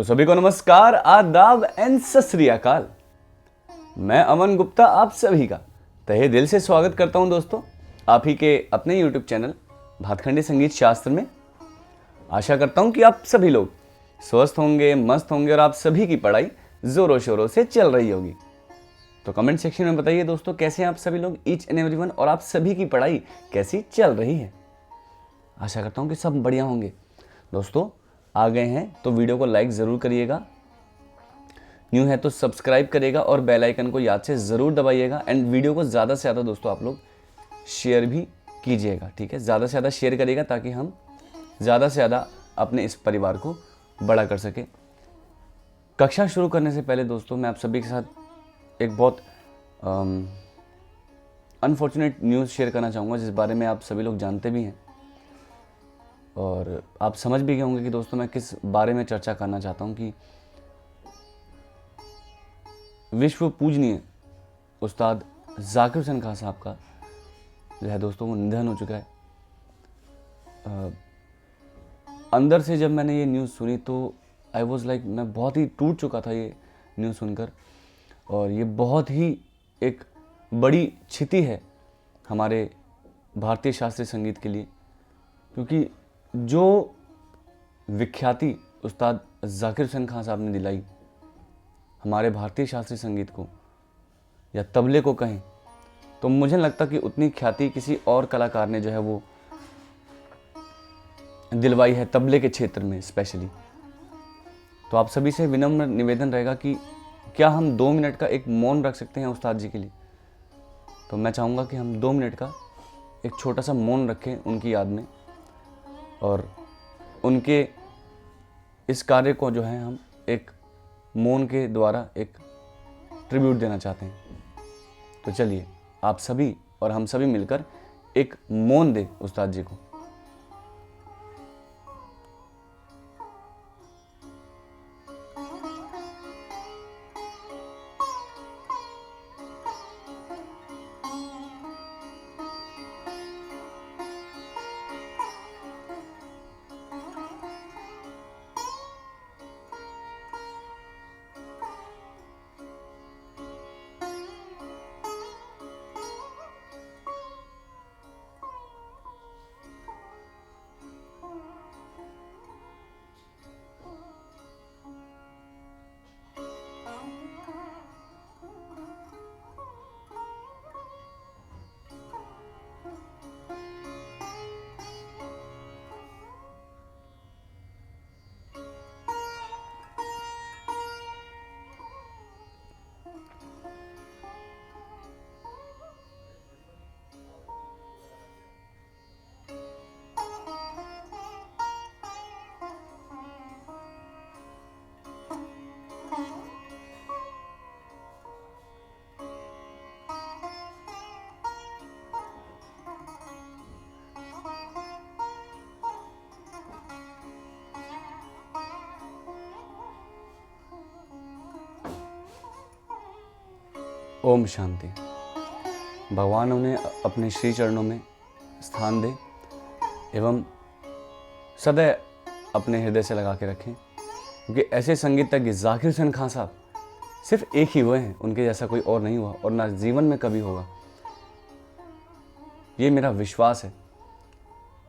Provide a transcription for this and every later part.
तो सभी को नमस्कार, आदाब एंड सत श्री अकाल। मैं अमन गुप्ता आप सभी का तहे दिल से स्वागत करता हूं दोस्तों, आप ही के अपने YouTube चैनल भातखंडी संगीत शास्त्र में। आशा करता हूं कि आप सभी लोग स्वस्थ होंगे, मस्त होंगे और आप सभी की पढ़ाई जोरों शोरों से चल रही होगी। तो कमेंट सेक्शन में बताइए दोस्तों, कैसे हैं आप सभी लोग, ईच एंड एवरीवन, और आप सभी की पढ़ाई कैसी चल रही है। आशा करता हूं कि सब बढ़िया होंगे। दोस्तों आ गए हैं तो वीडियो को लाइक ज़रूर करिएगा, न्यू है तो सब्सक्राइब करिएगा और बेल आइकन को याद से ज़रूर दबाइएगा। एंड वीडियो को ज़्यादा से ज़्यादा दोस्तों आप लोग शेयर भी कीजिएगा, ठीक है। ज़्यादा से ज़्यादा शेयर करिएगा ताकि हम ज़्यादा से ज़्यादा अपने इस परिवार को बड़ा कर सके। कक्षा शुरू करने से पहले दोस्तों मैं आप सभी के साथ एक बहुत अनफॉर्चुनेट न्यूज़ शेयर करना चाहूँगा, जिस बारे में आप सभी लोग जानते भी हैं और आप समझ भी गए होंगे कि दोस्तों मैं किस बारे में चर्चा करना चाहता हूं। कि विश्व पूजनीय उस्ताद जाकिर हुसैन खान साहब का जो है दोस्तों वो निधन हो चुका है। अंदर से जब मैंने ये न्यूज़ सुनी तो आई वॉज लाइक, मैं बहुत ही टूट चुका था ये न्यूज़ सुनकर। और ये बहुत ही एक बड़ी क्षति है हमारे भारतीय शास्त्रीय संगीत के लिए, क्योंकि जो विख्याति उस्ताद जाकिर हुसैन खान साहब ने दिलाई हमारे भारतीय शास्त्रीय संगीत को, या तबले को कहें, तो मुझे लगता कि उतनी ख्याति किसी और कलाकार ने जो है वो दिलवाई है तबले के क्षेत्र में स्पेशली। तो आप सभी से विनम्र निवेदन रहेगा कि क्या हम 2 मिनट का एक मौन रख सकते हैं उस्ताद जी के लिए। तो मैं चाहूँगा कि हम 2 मिनट का एक छोटा सा मौन रखें उनकी याद में, और उनके इस कार्य को जो है हम एक मौन के द्वारा एक ट्रिब्यूट देना चाहते हैं। तो चलिए आप सभी और हम सभी मिलकर एक मौन दें उस्ताद जी को। ओम शांति। भगवान उन्हें अपने श्री चरणों में स्थान दे एवं सदैव अपने हृदय से लगा के रखें, क्योंकि ऐसे संगीतज्ञ जाकिर हुसैन खान साहब सिर्फ एक ही हुए हैं, उनके जैसा कोई और नहीं हुआ और ना जीवन में कभी होगा। ये मेरा विश्वास है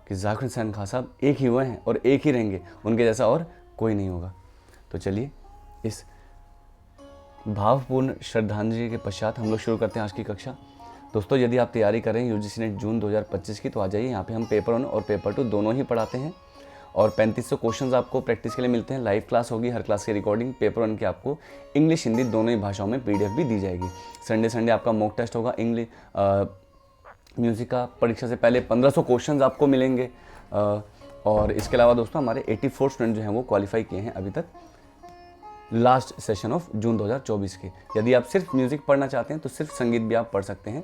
कि जाकिर हुसैन खान साहब एक ही हुए हैं और एक ही रहेंगे, उनके जैसा और कोई नहीं होगा। तो चलिए इस भावपूर्ण श्रद्धांजलि के पश्चात हम लोग शुरू करते हैं आज की कक्षा। दोस्तों यदि आप तैयारी कर रहे हैं यूजीसी नेट जून 2025 की, तो आ जाइए। यहाँ पे हम पेपर 1 और पेपर 2 दोनों ही पढ़ाते हैं और 3500 क्वेश्चंस आपको प्रैक्टिस के लिए मिलते हैं। लाइव क्लास होगी, हर क्लास की रिकॉर्डिंग। पेपर 1 की आपको इंग्लिश हिंदी दोनों ही भाषाओं में PDF भी दी जाएगी। संडे आपका मॉक टेस्ट होगा। इंग्लिश म्यूज़िक का परीक्षा से पहले 1500 क्वेश्चन आपको मिलेंगे। और इसके अलावा दोस्तों हमारे 84 स्टूडेंट जो हैं वो क्वालिफाई किए हैं अभी तक लास्ट सेशन ऑफ जून 2024 के। यदि आप सिर्फ म्यूज़िक पढ़ना चाहते हैं तो सिर्फ संगीत भी आप पढ़ सकते हैं।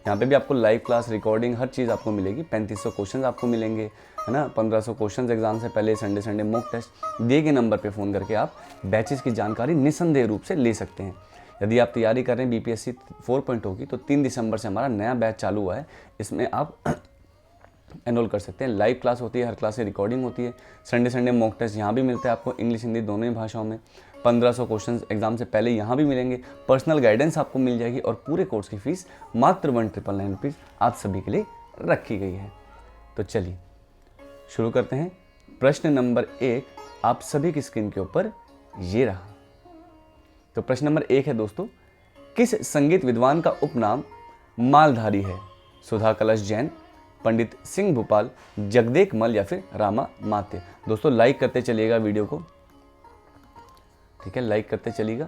यहाँ पे भी आपको लाइव क्लास, रिकॉर्डिंग, हर चीज़ आपको मिलेगी। 3500 क्वेश्चन आपको मिलेंगे, है ना। 1500 क्वेश्चन एग्जाम से पहले संडे मॉक टेस्ट। दिए गए नंबर पे फ़ोन करके आप बैचेस की जानकारी निस्संदेह रूप से ले सकते हैं। यदि आप तैयारी कर रहे हैं BPSC 4.0 की, तो 3 दिसंबर से हमारा नया बैच चालू हुआ है। इसमें आप एनरोल कर सकते हैं। लाइव क्लास होती है, हर क्लास की रिकॉर्डिंग होती है। संडे संडे मॉक टेस्ट यहाँ भी मिलता है आपको, इंग्लिश हिंदी दोनों ही भाषाओं में। 1500 क्वेश्चन एग्जाम से पहले यहाँ भी मिलेंगे। पर्सनल गाइडेंस आपको मिल जाएगी और पूरे कोर्स की फीस मात्र 1999 रुपीज़ आप सभी के लिए रखी गई है। तो चलिए शुरू करते हैं। प्रश्न नंबर 1 आप सभी की स्क्रीन के ऊपर ये रहा। तो प्रश्न नंबर 1 है दोस्तों, किस संगीत विद्वान का उपनाम मालधारी है? सुधा कलश जैन, पंडित सिंह भूपाल, जगदेक मल या फिर रामा मात्य। दोस्तों लाइक करते चलिएगा वीडियो को, ठीक है, लाइक करते चलिएगा।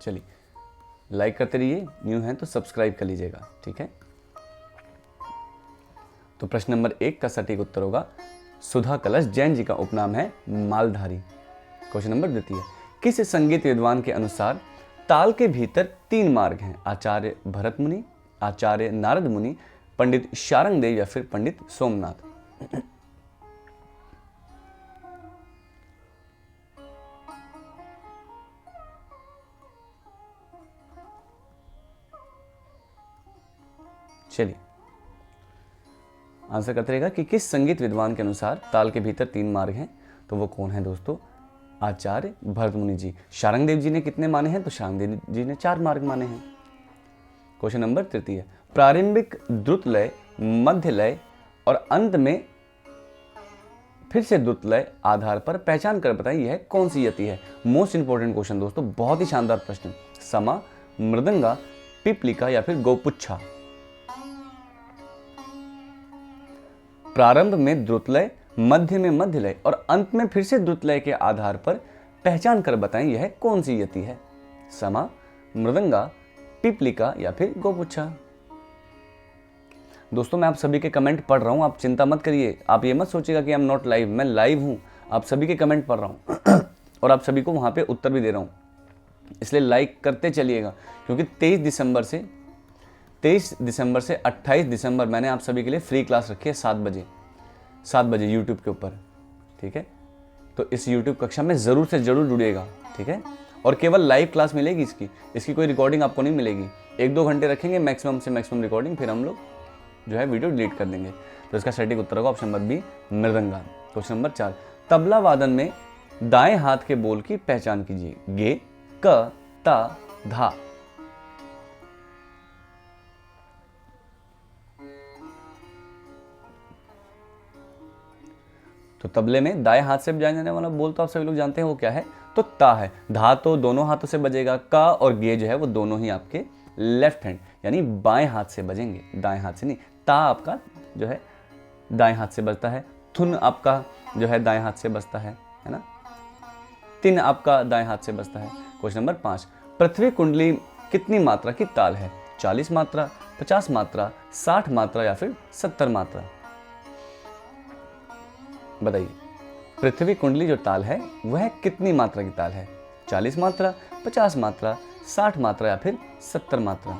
चलिए लाइक करते रहिए, न्यू हैं तो सब्सक्राइब कर लीजिएगा, ठीक है। तो प्रश्न नंबर 1 का सटीक उत्तर होगा सुधा कलश जैन जी का उपनाम है मालधारी। क्वेश्चन नंबर 2, किस संगीत विद्वान के अनुसार ताल के भीतर 3 मार्ग हैं? आचार्य भरत मुनि, आचार्य नारद मुनि, पंडित शारंग देव या फिर पंडित सोमनाथ। चलिए आंसर करते रहेगा कि किस संगीत विद्वान के अनुसार ताल के भीतर 3 मार्ग हैं, तो वो कौन है दोस्तों? आचार्य भरत मुनि जी। शारंग देव जी ने कितने माने हैं? तो शारंग देव जी ने 4 मार्ग माने हैं। क्वेश्चन नंबर 3, प्रारंभिक द्रुत लय, मध्य लय और अंत में फिर से द्रुत लय आधार पर पहचान कर बताइए यह कौन सी यति है? मोस्ट इंपोर्टेंट क्वेश्चन दोस्तों, बहुत ही शानदार प्रश्न। समा, मृदंगा, पिपलिका या फिर गोपुच्छा। प्रारंभ में द्रुतलय, मध्य में मध्यलय और अंत में फिर से द्रुतलय के आधार पर पहचान कर बताएं यह कौन सी यति है? समा, मृदंगा, पिपलिका या फिर गोपुच्छा। दोस्तों मैं आप सभी के कमेंट पढ़ रहा हूं, आप चिंता मत करिए, आप ये मत सोचिएगा कि आई एम नॉट लाइव, मैं लाइव हूं, आप सभी के कमेंट पढ़ रहा हूं और आप सभी को वहां पे उत्तर भी दे रहा हूं, इसलिए लाइक करते चलिएगा। क्योंकि 23 दिसंबर से 28 दिसंबर मैंने आप सभी के लिए फ्री क्लास रखी है 7 बजे यूट्यूब के ऊपर, ठीक है। तो इस यूट्यूब कक्षा में ज़रूर से ज़रूर जुड़िएगा, ठीक है। और केवल लाइव क्लास मिलेगी, इसकी कोई रिकॉर्डिंग आपको नहीं मिलेगी। 1-2 घंटे रखेंगे मैक्सिमम से मैक्सिमम रिकॉर्डिंग, फिर हम लोग जो है वीडियो डिलीट कर देंगे। तो इसका सटीक उत्तर होगा ऑप्शन नंबर बी, मृदंगा। क्वेश्चन नंबर 4, तबला वादन में दाएं हाथ के बोल की पहचान कीजिए। गे, क, ता, धा। तो तबले में दाएं हाथ से बजाया जाने वाला बोल तो आप सभी लोग जानते हैं वो क्या है? तो ता है। धा तो दोनों हाथों से बजेगा, का और गे जो है वो दोनों ही आपके लेफ्ट हैंड यानी बाएं हाथ से बजेंगे, दाएं हाथ से नहीं। ता आपका जो है दाएं हाथ से बजता है, थुन आपका जो है दाएं हाथ से बजता है ना, तिन आपका दाएं हाथ से बजता है। क्वेश्चन नंबर 5, पृथ्वी कुंडली कितनी मात्रा की ताल है? 40 मात्रा, 50 मात्रा, 60 मात्रा या फिर 70 मात्रा? बताइए, पृथ्वी कुंडली जो ताल है वह कितनी मात्रा की ताल है? 40 मात्रा, 50 मात्रा, 60 मात्रा या फिर 70 मात्रा?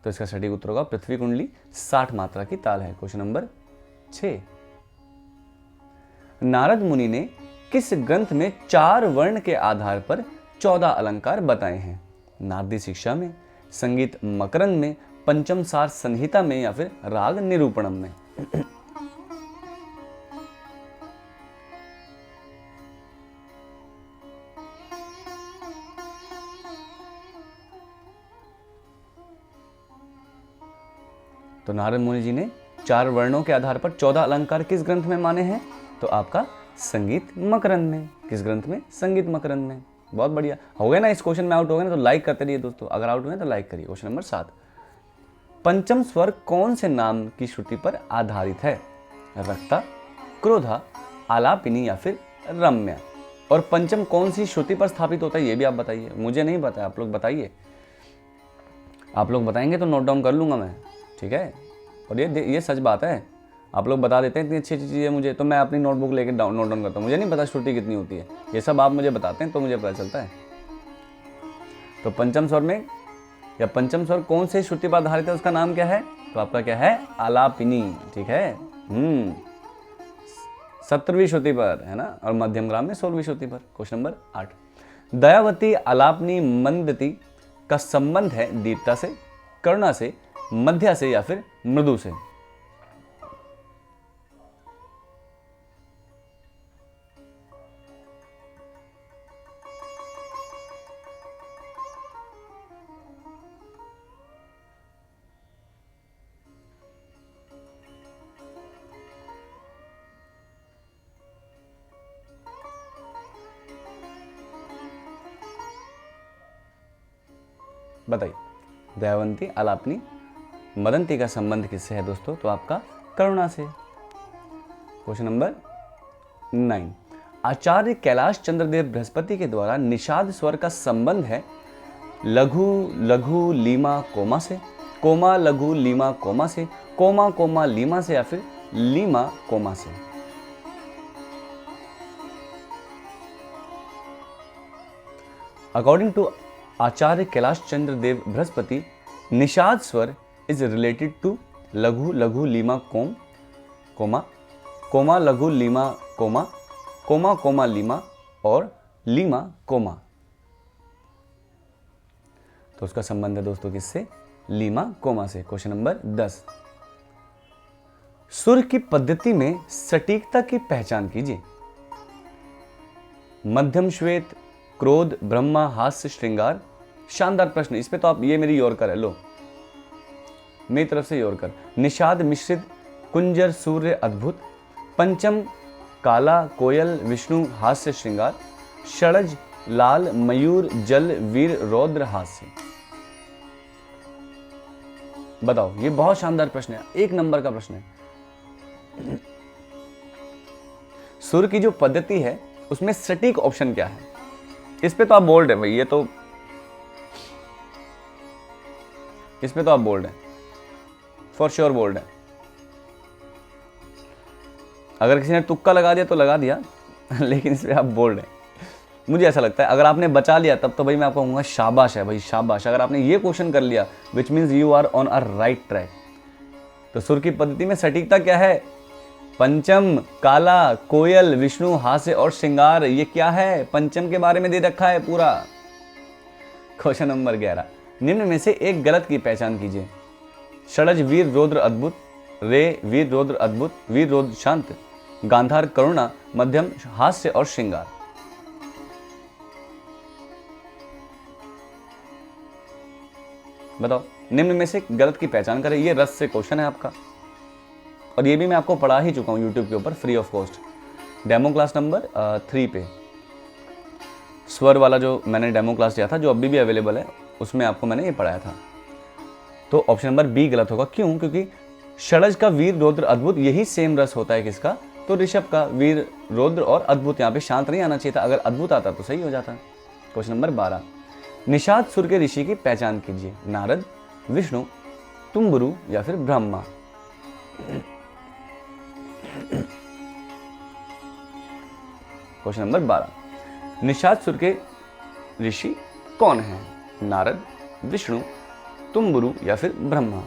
तो इसका सटीक उत्तर होगा पृथ्वी कुंडली 60 मात्रा की ताल है। क्वेश्चन नंबर 6, नारद मुनि ने किस ग्रंथ में 4 वर्ण के आधार पर 14 अलंकार बताए हैं? नारदी शिक्षा में, संगीत मकरंद में, पंचम सार संहिता में या फिर राग निरूपणम में? तो नारद मुनि जी ने 4 वर्णों के आधार पर 14 अलंकार किस ग्रंथ में माने हैं? तो आपका संगीत मकरंद में। किस ग्रंथ में? संगीत मकरंद में। बहुत बढ़िया, हो गए ना, इस क्वेश्चन में आउट हो गए ना, तो लाइक करते रहिए दोस्तों, अगर आउट हुए तो लाइक करिए। क्वेश्चन नंबर 7, पंचम स्वर कौन से नाम की श्रुति पर आधारित है? रक्ता, क्रोधा, आलापिनी या फिर रम्या? और पंचम कौन सी श्रुति पर स्थापित होता है ये भी आप बताइए, मुझे नहीं पता, आप लोग बताइए। आप लोग बताएंगे तो नोट डाउन कर लूंगा मैं, ठीक है। और ये सच बात है, आप लोग बता देते हैं इतनी अच्छी अच्छी चीज़ें मुझे, तो मैं अपनी नोटबुक लेके नोट डाउन करता हूँ। मुझे नहीं पता श्रुति कितनी होती है, ये सब आप मुझे बताते हैं तो मुझे पता चलता है। तो पंचम स्वर में या पंचम स्वर कौन से श्रुति पर आधारित है, उसका नाम क्या है? तो आपका क्या है? आलापिनी, ठीक है। 17वीं श्रुति पर, है ना, और मध्यम ग्राम में 16वीं श्रुति पर। क्वेश्चन नंबर 8, दयावती आलापनी मंदती का संबंध है दीप्ता से, करुणा से, मध्या से या फिर मृदु से? बताइए, दयावंती आलापनी मदंती का संबंध किससे है दोस्तों? तो आपका करुणा से। क्वेश्चन नंबर 9, आचार्य कैलाश चंद्रदेव बृहस्पति के द्वारा निषाद स्वर का संबंध है लघु लघु लीमा कोमा से, कोमा लघु लीमा कोमा से, कोमा कोमा लीमा से या फिर लीमा कोमा से? अकॉर्डिंग टू आचार्य कैलाश चंद्र देव बृहस्पति, निषाद स्वर इज रिलेटेड टू लघु लघु लीमा कोम कोमा, कोमा लघु limma comma, comma comma limma और लीमा कोमा। तो उसका संबंध है दोस्तों किससे? लीमा कोमा से। क्वेश्चन नंबर 10, सुर की पद्धति में सटीकता की पहचान कीजिए। मध्यम श्वेत, क्रोध, ब्रह्मा, हास्य, श्रृंगार। शानदार प्रश्न, इस पे तो आप, ये मेरी योरकर है, लो मेरी तरफ से योरकर। निषाद मिश्रित, कुंजर, सूर्य, अद्भुत। पंचम काला, कोयल, विष्णु, हास्य, श्रृंगार। षडज लाल, मयूर, जल, वीर, रौद्र, हास्य। बताओ, ये बहुत शानदार प्रश्न है, 1 नंबर का प्रश्न है। सुर की जो पद्धति है उसमें सटीक ऑप्शन क्या है? इस पे तो आप बोल्ड है भाई, ये तो इस पे तो आप बोल्ड है, फॉर श्योर बोल्ड है। अगर किसी ने तुक्का लगा दिया तो लगा दिया लेकिन इस पे आप बोल्ड है। मुझे ऐसा लगता है अगर आपने बचा लिया तब तो भाई मैं आपको कहूँगा शाबाश है भाई, शाबाश। अगर आपने ये क्वेश्चन कर लिया which means you are on a right track. तो सुर की पद्धति में सटीकता क्या है? पंचम, काला, कोयल, विष्णु, हास्य और श्रृंगार। ये क्या है? पंचम के बारे में दे रखा है पूरा। क्वेश्चन नंबर 11, निम्न में से एक गलत की पहचान कीजिए। षडज वीर रौद्र अद्भुत, रे वीर रौद्र अद्भुत, वीर रौद्र शांत, गांधार करुणा, मध्यम हास्य और श्रृंगार। बताओ, निम्न में से गलत की पहचान करें। ये रस से क्वेश्चन है आपका, और ये भी मैं आपको पढ़ा ही चुका हूँ यूट्यूब के ऊपर free of cost, demo class number 3 पे। स्वर वाला जो मैंने डेमो क्लास दिया था, जो अभी भी अवेलेबल है, उसमें आपको मैंने ये पढ़ाया था। तो ऑप्शन नंबर बी गलत होगा। क्यों? क्योंकि षडज का वीर रौद्र अद्भुत यही सेम रस होता है किसका? तो ऋषभ का। वीर रौद्र और अद्भुत, यहाँ पे शांत नहीं आना चाहिए था, अगर अद्भुत आता तो सही हो जाता। क्वेश्चन नंबर 12, निषाद सुर के ऋषि की पहचान कीजिए। नारद, विष्णु, तुम्बुरु या फिर ब्रह्मा। क्वेश्चन नंबर 12, निषाद सुर के ऋषि कौन हैं? नारद, विष्णु, तुम्बुरु या फिर ब्रह्मा।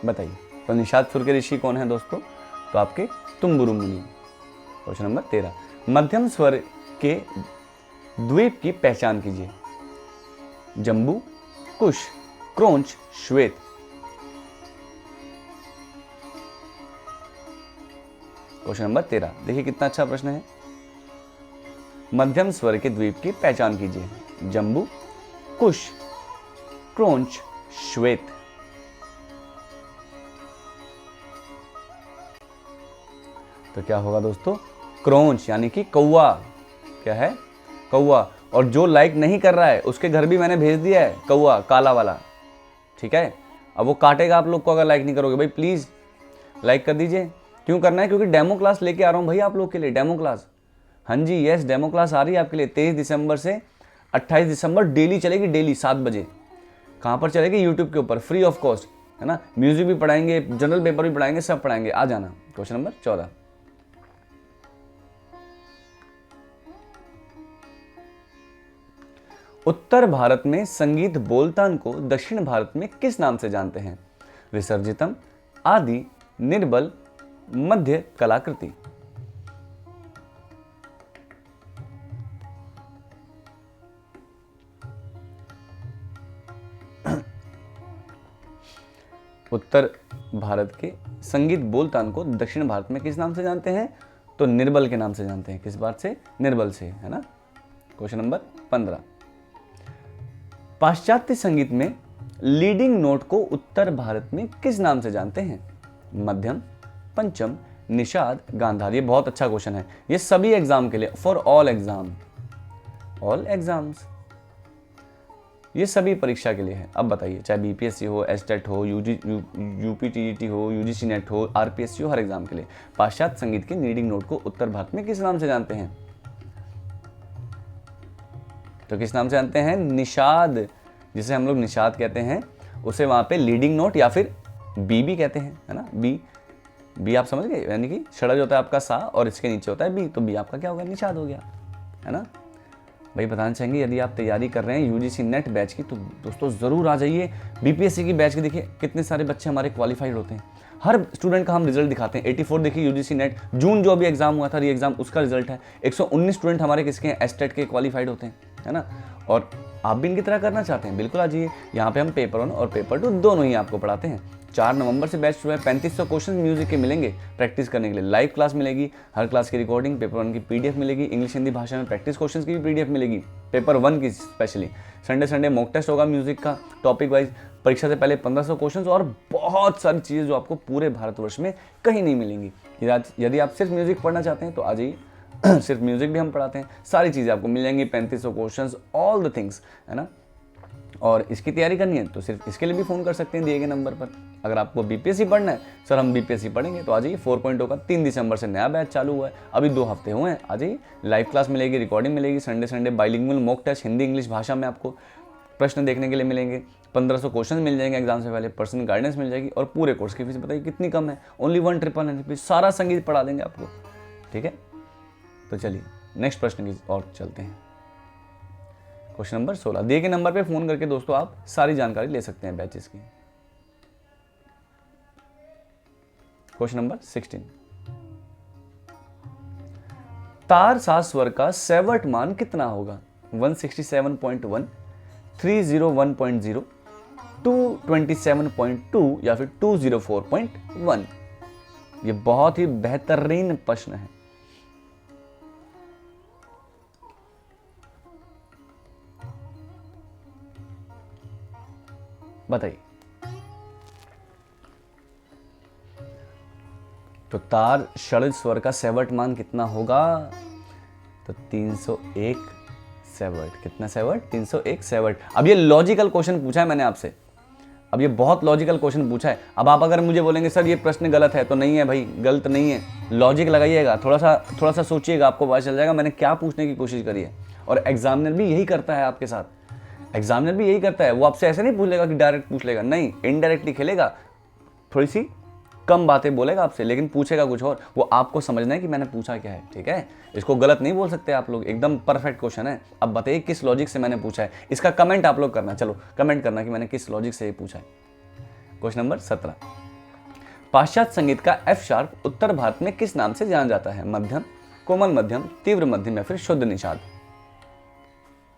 बताइए, तो निषाद सुर के ऋषि कौन है दोस्तों? तो आपके तुम्बुरु मुनि। क्वेश्चन नंबर 13, मध्यम स्वर के द्वीप की पहचान कीजिए। जम्बू, कुश, क्रोंच, श्वेत। क्वेश्चन नंबर 13, देखिए कितना अच्छा प्रश्न है। मध्यम स्वर के द्वीप की पहचान कीजिए। जम्बू, कुश, क्रोंच, श्वेत। तो क्या होगा दोस्तों? क्रोंच, यानी कि कौवा। क्या है? कौवा। और जो लाइक नहीं कर रहा है उसके घर भी मैंने भेज दिया है कौवा, काला वाला। ठीक है, अब वो काटेगा आप लोग को अगर लाइक नहीं करोगे। भाई प्लीज लाइक कर दीजिए। क्यों करना है? क्योंकि डेमो क्लास लेके आ रहा हूँ भाई आप लोग के लिए, डेमो क्लास। हाँ जी, यस, डेमो क्लास आ रही है आपके लिए 23 दिसंबर से 28 दिसंबर, डेली चलेगी, डेली 7 बजे। कहाँ पर चलेगी? यूट्यूब के ऊपर, फ्री ऑफ कॉस्ट, है ना। म्यूजिक भी पढ़ाएंगे, जनरल पेपर भी पढ़ाएंगे, सब पढ़ाएंगे, आ जाना। क्वेश्चन नंबर 14, उत्तर भारत में संगीत बोलतान को दक्षिण भारत में किस नाम से जानते हैं? विसर्जितम, आदि, निर्बल, मध्य, कलाकृति। उत्तर भारत के संगीत बोलतान को दक्षिण भारत में किस नाम से जानते हैं? तो निर्बल के नाम से जानते हैं। किस बात से? निर्बल से, है ना। क्वेश्चन नंबर 15, पाश्चात्य संगीत में लीडिंग नोट को उत्तर भारत में किस नाम से जानते हैं? मध्यम, पंचम, निषाद, गांधार। ये बहुत अच्छा क्वेश्चन है, ये सभी एग्जाम के लिए, for all exam, all exams, ये सभी परीक्षा के लिए है। अब बताइए, चाहे बीपीएससी हो, एसटेट हो, यूपीटीईटी हो, यूजीसी नेट हो, आरपीएससी हो, हर एग्जाम के लिए पाश्चात्य संगीत के लीडिंग नोट को उत्तर भारत में किस नाम से जानते हैं? तो किस नाम से जानते हैं? निषाद, जिसे हम लोग निषाद कहते हैं, उसे वहां पे लीडिंग नोट या फिर बी भी कहते हैं, है ना। बी आप समझ गए, यानी कि षडज होता है आपका सा और इसके नीचे होता है बी, तो बी आपका क्या होगा? निषाद हो गया, है ना। भाई बताना चाहेंगे, यदि आप तैयारी कर रहे हैं यूजीसी नेट बैच की, तो दोस्तों ज़रूर आ जाइए। बीपीएससी की बैच की देखिए कितने सारे बच्चे हमारे क्वालिफाइड होते हैं, हर स्टूडेंट का हम रिजल्ट दिखाते हैं। 84 देखिए यूजीसी नेट जून जो अभी एग्जाम हुआ था, री एग्जाम, उसका रिजल्ट है। 119 स्टूडेंट हमारे किसके हैं? एसटेट के क्वालिफाइड होते हैं, है ना। और आप भी इनकी तरह करना चाहते हैं, बिल्कुल आ जाइए। यहाँ पे हम पेपर 1 और पेपर 2 दोनों ही आपको पढ़ाते हैं। 4 नवंबर से बैच शुरू है। 3500 क्वेश्चन म्यूजिक के मिलेंगे प्रैक्टिस करने के लिए। लाइव क्लास मिलेगी, हर क्लास की रिकॉर्डिंग, पेपर 1 की पीडीएफ मिलेगी, इंग्लिश हिंदी भाषा में प्रैक्टिस क्वेश्चन की भी पीडीएफ मिलेगी, पेपर 1 की स्पेशली। संडे मॉक टेस्ट होगा म्यूजिक का, टॉपिक वाइज, परीक्षा से पहले 1500 क्वेश्चन और बहुत सारी चीज़ें जो आपको पूरे भारतवर्ष में कहीं नहीं मिलेंगी। यदि आप सिर्फ म्यूजिक पढ़ना चाहते हैं तो आ जाइए, सिर्फ म्यूजिक भी हम पढ़ाते हैं, सारी चीज़ें आपको मिल जाएंगी, 3500 क्वेश्चंस, ऑल द थिंग्स, है ना। और इसकी तैयारी करनी है तो सिर्फ इसके लिए भी फ़ोन कर सकते हैं दिए गए नंबर पर। अगर आपको बीपीएससी पढ़ना है, सर हम बीपीएससी पढ़ेंगे, तो आ जाइए। 4.0 का 3 दिसंबर से नया बैच चालू हुआ है, अभी 2 हफ्ते हुए हैं, आ जाइए। लाइव क्लास मिलेगी, रिकॉर्डिंग मिलेगी, Sunday bilingual mock test Hindi English भाषा में आपको प्रश्न देखने के लिए मिलेंगे, 1500 क्वेश्चन मिल जाएंगे एग्जाम से पहले, पर्सनल गाइडेंस मिल जाएगी, और पूरे कोर्स की फीस बताइए कितनी कम है, ओनली 1,999 रुपीज़, सारा संगीत पढ़ा देंगे आपको, ठीक है। तो चलिए नेक्स्ट प्रश्न की ओर चलते हैं। क्वेश्चन नंबर 16, दिए गए नंबर पे फोन करके दोस्तों आप सारी जानकारी ले सकते हैं बैचेस की। क्वेश्चन नंबर 16, तार सा स्वर का सेवर्ट मान कितना होगा? 167.1, 301.0, 227.2 या फिर 204.1? ये बहुत ही बेहतरीन प्रश्न है। बताइए। तो तार षड्ज स्वर का सेवर्ट मान कितना होगा? तो 301 सेवर्ट। कितना सेवर्ट? 301 सेवर्ट। अब ये लॉजिकल क्वेश्चन पूछा है मैंने आपसे, अब ये बहुत लॉजिकल क्वेश्चन पूछा है। अब आप अगर मुझे बोलेंगे सर ये प्रश्न गलत है, तो नहीं है भाई, गलत नहीं है, लॉजिक लगाइएगा, थोड़ा सा सोचिएगा, आपको पता चल जाएगा मैंने क्या पूछने की कोशिश करी है। और एग्जामिनर भी यही करता है आपके साथ, एग्जामिनर भी यही करता है, वो आपसे ऐसे नहीं पूछ लेगा कि डायरेक्ट पूछ लेगा, नहीं, इनडायरेक्टली खेलेगा, थोड़ी सी कम बातें बोलेगा आपसे, लेकिन पूछेगा कुछ और। वो आपको समझना है कि मैंने पूछा क्या है, ठीक है। इसको गलत नहीं बोल सकते आप लोग, एकदम परफेक्ट क्वेश्चन है। अब बताइए किस लॉजिक से मैंने पूछा है, इसका कमेंट आप लोग करना, चलो कमेंट करना कि मैंने किस लॉजिक से ये पूछा है। क्वेश्चन नंबर 17, पाश्चात्य संगीत का एफ शार्प उत्तर भारत में किस नाम से जाना जाता है? मध्यम, कोमल मध्यम, तीव्र मध्यम या फिर शुद्ध निषाद?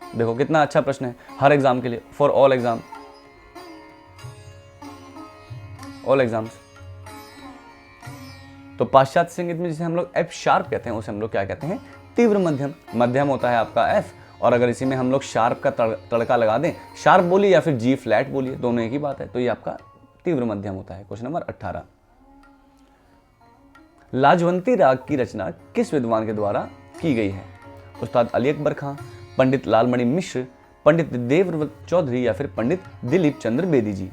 देखो कितना अच्छा प्रश्न है, हर एग्जाम के लिए, for all exam, all exams. तो पाश्चात्य संगीत में जिसे हम लोग एफ शार्प कहते हैं, उसे हम लोग क्या कहते हैं? तीव्र मध्यम। मध्यम होता है आपका एफ, और अगर इसी में हम लोग शार्प का तड़का लगा दें, शार्प बोलिए या फिर जी फ्लैट बोलिए, दोनों एक ही बात है, तो ये आपका तीव्र मध्यम होता है। क्वेश्चन नंबर 18, लाजवंती राग की रचना किस विद्वान के द्वारा की गई है? उस्ताद अली अकबर खां, पंडित लालमणि मिश्र, पंडित देवव्रत चौधरी या फिर पंडित दिलीप चंद्र बेदी जी?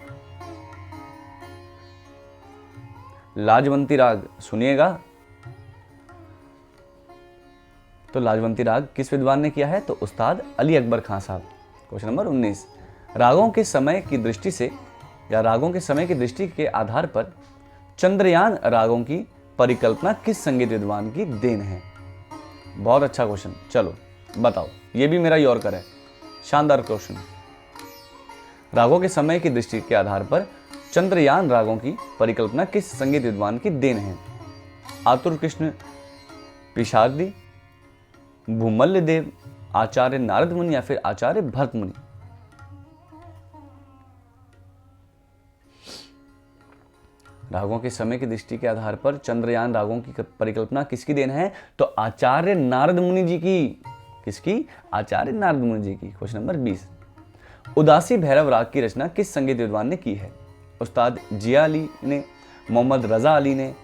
लाजवंती राग सुनिएगा, तो लाजवंती राग किस विद्वान ने किया है? तो उस्ताद अली अकबर खां साहब। क्वेश्चन नंबर 19, रागों के समय की दृष्टि से या रागों के समय की दृष्टि के आधार पर चंद्रयान रागों की परिकल्पना किस संगीत विद्वान की देन है? बहुत अच्छा क्वेश्चन, चलो बताओ। ये भी मेरा यॉर्कर है, शानदार क्वेश्चन। रागों के समय की दृष्टि के आधार पर चंद्रयान रागों की परिकल्पना किस संगीत विद्वान की देन है? आतुर कृष्ण पिशारदी, भूमल्ल देव, आचार्य नारद मुनि या फिर आचार्य भरत मुनि? रागों के समय की दृष्टि के आधार पर चंद्रयान रागों की परिकल्पना किसकी देन है? तो आचार्य नारद मुनि जी की। किसकी? आचार्य नारद मुनि जी की। Question number 20। उदासी भैरव राग की रचना किस संगीत विद्वान ने की है? उस्ताद जिया अली ने, मोहम्मद रजा अली ने,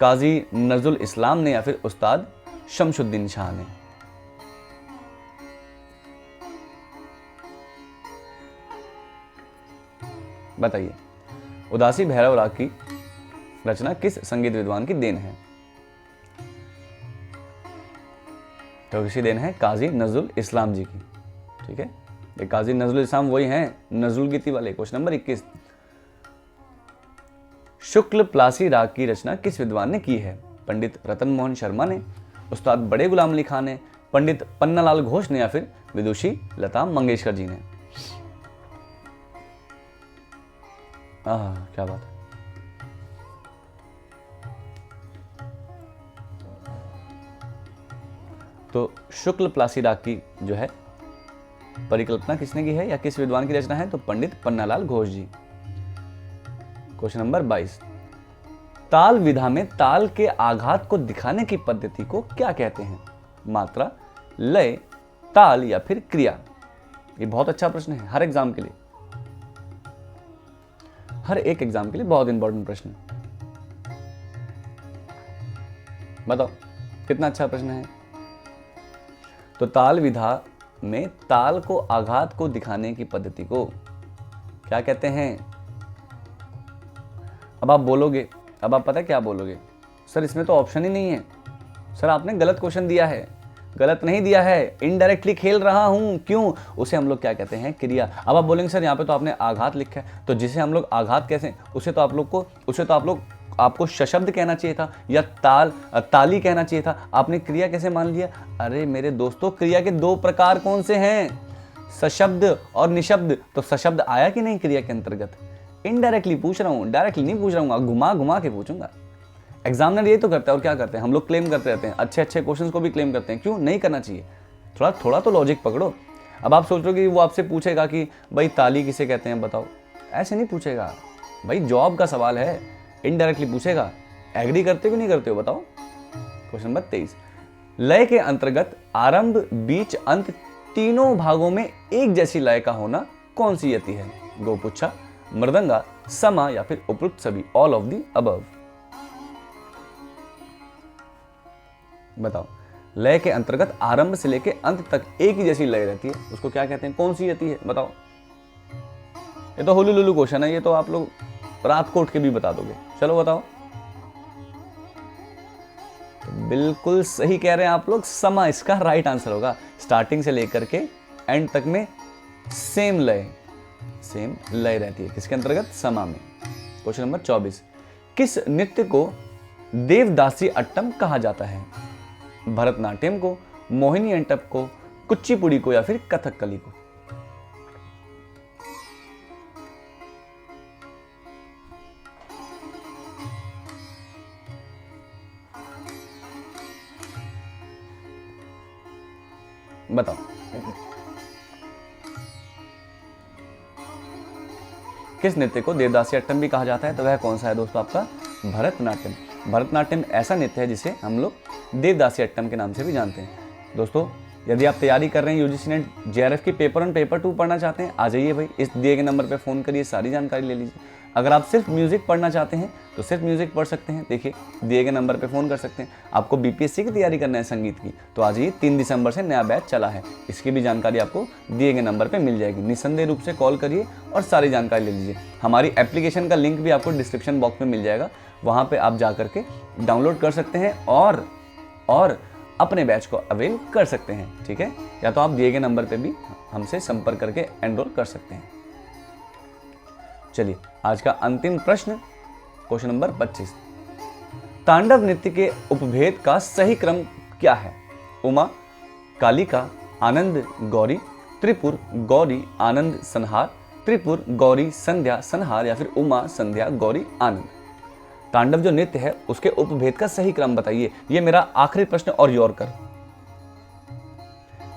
काजी नजरुल इस्लाम ने या फिर उस्ताद शमशुद्दीन शाह ने? बताइए, उदासी भैरव राग की रचना किस संगीत विद्वान की देन है? तो किसी देन है? काजी नजरुल इस्लाम जी की। ठीक है, ये काजी नजरुल इस्लाम वही हैं नजरुल गीति वाले। Question number 21। शुक्ल प्लासी राग की रचना किस विद्वान ने की है? पंडित रतन मोहन शर्मा ने, उस्ताद बड़े गुलाम अली खान ने, पंडित पन्नालाल घोष ने या फिर विदुषी लता मंगेशकर जी ने? क्या बात है। तो शुक्ल प्लासी राग की जो है परिकल्पना किसने की है या किस विद्वान की रचना है? तो पंडित पन्नालाल घोष जी। Question number 22। ताल विधा में ताल के आघात को दिखाने की पद्धति को क्या कहते हैं? मात्रा, लय, ताल या फिर क्रिया? ये बहुत अच्छा प्रश्न है, हर एग्जाम के लिए, हर एक एग्जाम के लिए बहुत इंपॉर्टेंट प्रश्न है। बताओ कितना अच्छा प्रश्न है। तो ताल विधा में ताल को आघात को दिखाने की पद्धति को क्या कहते हैं? अब आप बोलोगे, अब आप पता है क्या बोलोगे? सर इसमें तो ऑप्शन ही नहीं है। सर आपने गलत क्वेश्चन दिया है। गलत नहीं दिया है, इनडायरेक्टली खेल रहा हूं। क्यों? उसे हम लोग क्या कहते हैं? क्रिया। अब आप बोलेंगे सर यहाँ पे तो आपने आघात लिखा है, तो जिसे हम लोग आघात कहते हैं उसे तो आप लोग आपको सशब्द कहना चाहिए था या ताली कहना चाहिए था। आपने क्रिया कैसे मान लिया? अरे मेरे दोस्तों, क्रिया के दो प्रकार कौन से हैं? सशब्द और निशब्द। तो सशब्द आया कि नहीं क्रिया के अंतर्गत? इनडायरेक्टली पूछ रहा हूँ, डायरेक्टली नहीं पूछ रहा हूँ, घुमा घुमा के पूछूंगा। एग्जामिनर ये तो करता है, और क्या करते हैं हम लोग? क्लेम करते रहते हैं, अच्छे अच्छे क्वेश्चंस को भी क्लेम करते हैं। क्यों नहीं करना चाहिए? थोड़ा तो लॉजिक पकड़ो। अब आप सोच रहे हो कि वो आपसे पूछेगा कि भाई ताली किसे कहते हैं बताओ, ऐसे नहीं पूछेगा भाई, जॉब का सवाल है, इनडायरेक्टली पूछेगा। एग्री करते हो कि नहीं करते हो बताओ। Question number 23। लय के अंतर्गत आरंभ, बीच, अंत तीनों भागों में एक जैसी लय का होना कौन सी यति है? गोपुच्छा, मृदंगा, समा या फिर उपयुक्त सभी? All of the above? बताओ, लय के अंतर्गत आरंभ से लेके अंत तक एक ही जैसी लय रहती है, उसको क्या कहते हैं? कौन सी यति है बताओ। ये तो होलू लुलू क्वेश्चन है, ये तो आप लोग रात को उठ के भी बता दोगे। चलो बताओ। तो बिल्कुल सही कह रहे हैं आप लोग, समा इसका राइट आंसर होगा। स्टार्टिंग से लेकर के एंड तक में सेम लय रहती है, किसके अंतर्गत? समा में। Question number 24। किस नृत्य को देवदासी अट्टम कहा जाता है? भरतनाट्यम को, मोहिनी अट्टम को, कुचिपुड़ी को या फिर कथकली को? बताओ। किस नृत्य को देवदासी अट्टम भी कहा जाता है? तो वह कौन सा है दोस्तों? आपका भरतनाट्यम। भरतनाट्यम ऐसा नृत्य है जिसे हम लोग देवदासी अट्टम के नाम से भी जानते हैं। दोस्तों यदि आप तैयारी कर रहे हैं यूजीसी नेट जेआरएफ की पेपर 1 पेपर 2 पढ़ना चाहते हैं, आ जाइए भाई, इस दिए गए नंबर पे फ़ोन करिए, सारी जानकारी ले लीजिए। अगर आप सिर्फ म्यूजिक पढ़ना चाहते हैं तो सिर्फ म्यूजिक पढ़ सकते हैं, देखिए दिए गए नंबर पे फ़ोन कर सकते हैं। आपको बीपीएससी की तैयारी करना है संगीत की, तो आ जाइए, 3 दिसंबर से नया बैच चला है, इसकी भी जानकारी आपको दिए गए नंबर पे मिल जाएगी। निस्संदेह रूप से कॉल करिए और सारी जानकारी ले लीजिए। हमारी एप्लीकेशन का लिंक भी आपको डिस्क्रिप्शन बॉक्स में मिल जाएगा, वहाँ पर आप जा करके डाउनलोड कर सकते हैं और अपने बैच को अवेल कर सकते हैं। ठीक है, या तो आप दिए गए नंबर पे भी हमसे संपर्क करके एनरोल कर सकते हैं। चलिए आज का अंतिम प्रश्न, क्वेश्चन नंबर 25। तांडव नृत्य के उपभेद का सही क्रम क्या है? उमा, कालिका, आनंद, गौरी, त्रिपुर, गौरी, आनंद, संहार, त्रिपुर, गौरी, संध्या, संहार, या फिर उमा, संध्या, गौरी, आनंद। तांडव जो नृत्य है उसके उपभेद का सही क्रम बताइए। ये मेरा आखिरी प्रश्न और यॉर्कर,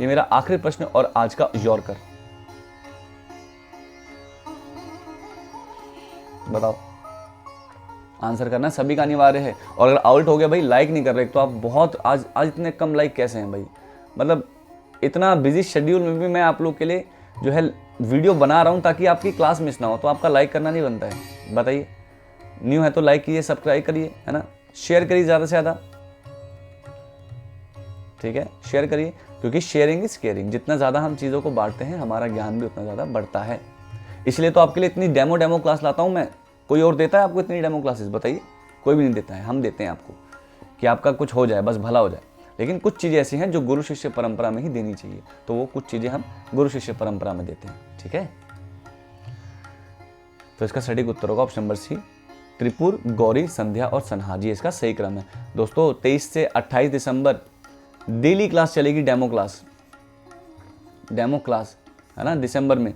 ये मेरा आखिरी प्रश्न और आज का यॉर्कर। बताओ, आंसर करना सभी का अनिवार्य है। और अगर आउट हो गया भाई, लाइक नहीं कर रहे तो आप बहुत, आज इतने कम लाइक कैसे हैं भाई? मतलब इतना बिजी शेड्यूल में भी मैं आप लोग के लिए जो है वीडियो बना रहा हूं ताकि आपकी क्लास मिस ना हो, तो आपका लाइक करना नहीं बनता है? बताइए, न्यू है तो लाइक कीजिए, सब्सक्राइब करिए, है ना, शेयर करिए ज़्यादा से ज़्यादा, ठीक है, शेयर करिए, क्योंकि शेयरिंग इज केयरिंग। जितना ज़्यादा हम चीज़ों को बांटते हैं हमारा ज्ञान भी उतना ज़्यादा बढ़ता है। इसलिए तो आपके लिए इतनी डेमो क्लास लाता हूँ मैं। कोई और देता है आपको इतनी डेमो क्लासेस? बताइए, कोई भी नहीं देता है। हम देते हैं आपको कि आपका कुछ हो जाए, बस भला हो जाए। लेकिन कुछ चीज़ें ऐसी हैं जो गुरु शिष्य परंपरा में ही देनी चाहिए, तो वो कुछ चीज़ें हम गुरु शिष्य परंपरा में देते हैं, ठीक है। तो इसका सटीक उत्तर होगा ऑप्शन नंबर सी, त्रिपुर, गौरी, संध्या और संहार। जी इसका सही क्रम है। दोस्तों 23 से 28 दिसंबर डेली क्लास चलेगी, डेमो क्लास है ना, दिसंबर में।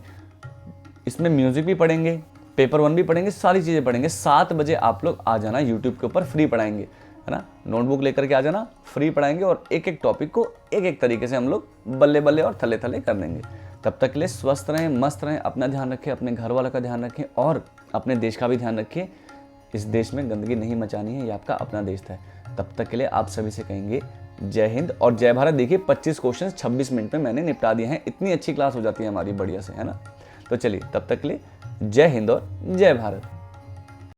इसमें म्यूजिक भी पढ़ेंगे, पेपर 1 भी पढ़ेंगे, सारी चीज़ें पढ़ेंगे। 7 बजे आप लोग आ जाना, यूट्यूब के ऊपर फ्री पढ़ाएंगे, है ना। नोटबुक लेकर के आ जाना, फ्री पढ़ाएंगे और एक एक टॉपिक को एक एक तरीके से हम लोग बल्ले बल्ले और थले थले कर लेंगे। तब तक के लिए स्वस्थ रहें, मस्त रहें, अपना ध्यान रखें, अपने घर वालों का ध्यान रखें और अपने देश का भी ध्यान रखिए। इस देश में गंदगी नहीं मचानी है, ये आपका अपना देश है। तब तक के लिए आप सभी से कहेंगे जय हिंद और जय भारत। देखिए 25 क्वेश्चन 26 मिनट में मैंने निपटा दिए हैं। इतनी अच्छी क्लास हो जाती है हमारी, बढ़िया से, है ना। तो चलिए तब तक के लिए जय हिंद और जय भारत।